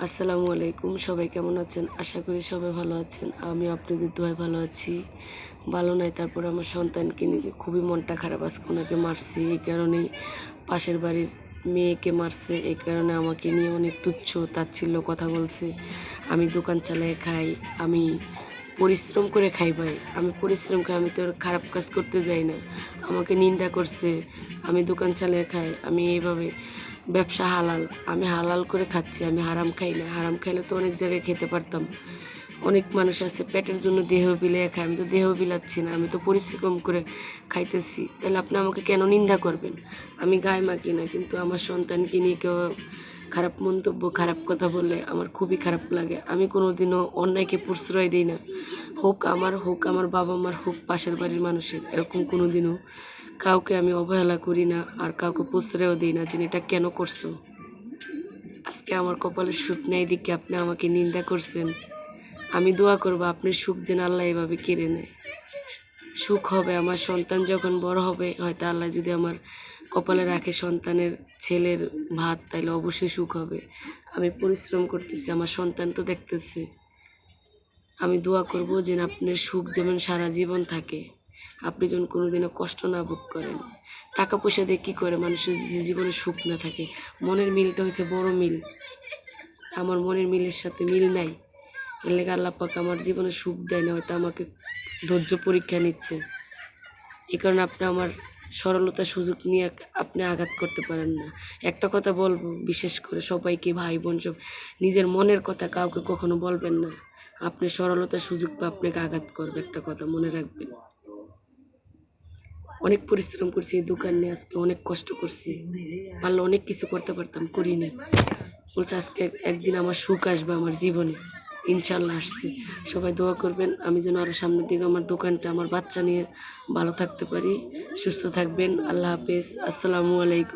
আসসালামু আলাইকুম। সবাই কেমন আছেন? আশা করি সবাই ভালো আছেন। আমি আপনাদের দোয়ায় ভালো আছি। ভালো নাই, তারপর আমার সন্তানকে নিয়ে খুবই মনটা খারাপ। আজকে ওনাকে মারছে, এই কারণেই পাশের বাড়ির মেয়েকে মারছে, এই কারণে আমাকে নিয়ে অনেক তুচ্ছ তাচ্ছিল্য কথা বলছে। আমি দোকান চালায় খাই, আমি পরিশ্রম করে খাই ভাই, আমি পরিশ্রম খাই, আমি তো আর খারাপ কাজ করতে যাই না। আমাকে নিন্দা করছে, আমি দোকান চালিয়ে খাই, আমি এইভাবে ব্যবসা হালাল, আমি হালাল করে খাচ্ছি, আমি হারাম খাই না। হারাম খাইলে তো অনেক জায়গায় খেতে পারতাম। অনেক মানুষ আছে পেটের জন্য দেহ বিলিয়ে খায়, আমি তো দেহ বিলাচ্ছি না, আমি তো পরিশ্রম করে খাইতেছি। তাহলে আপনি আমাকে কেন নিন্দা করবেন? আমি গায়ে মাখি না, কিন্তু আমার সন্তানকে নিয়ে কেউ খারাপ মন্তব্য, খারাপ কথা বললে আমার খুবই খারাপ লাগে। আমি কোনোদিনও অন্যায়কে প্রশ্রয় দিই না, হোক আমার বাবা মার, হোক পাশের বাড়ির মানুষের। এরকম কোনোদিনও কাউকে আমি অবহেলা করি না, আর কাউকে প্রশ্রয়ও দিই না যে এটা কেন করছো। আজকে আমার কপালে সুখ নেই দিকে আপনি আমাকে নিন্দা করছেন। আমি দোয়া করব আপনার সুখ যেন আল্লাহ এভাবে কেড়ে নেয়। সুখ হবে আমার সন্তান যখন বড় হবে, হয়তো আল্লাহ যদি আমার কপালে রাখে সন্তানের ছেলের ভাত, তাইলে অবশ্যই সুখ হবে। আমি পরিশ্রম করতেছি, আমার সন্তান তো দেখতেছে। আমি দোয়া করব যেন আপনার সুখ যেমন সারা জীবন থাকে, আপনি যেন কোনোদিনও কষ্ট না ভোগ করেন। টাকা পয়সা দিয়ে কী করে মানুষের জীবনে সুখ না থাকে? মনের মিলটা হচ্ছে বড় মিল। আমার মনের মিলের সাথে মিল নাই, এর লেগে আল্লাহ পাক আমার জীবনে সুখ দেয় না, হয়তো আমাকে ধৈর্য পরীক্ষা নিচ্ছে। এই কারণে আপনি আমার সরলতার সুযোগ নিয়ে আপনি আঘাত করতে পারেন না। একটা কথা বলবো, বিশেষ করে সবাইকে, ভাই বোন সব, নিজের মনের কথা কাউকে কখনো বলবেন না। আপনি সরলতার সুযোগ পা আপনাকে আঘাত করবে, একটা কথা মনে রাখবেন। অনেক পরিশ্রম করছি এই দোকান নিয়ে, আজকে অনেক কষ্ট করছি, পারলে অনেক কিছু করতে পারতাম, করিনি। বলছে আজকে একদিন আমার সুখ আসবে আমার জীবনে, ইনশাল্লাহ আসছে। সবাই দোয়া করবেন আমি যেন আরও সামনের দিকে আমার দোকানটা, আমার বাচ্চা নিয়ে ভালো থাকতে পারি। সুস্থ থাকবেন। আল্লাহ হাফেজ। আসসালামু আলাইকুম।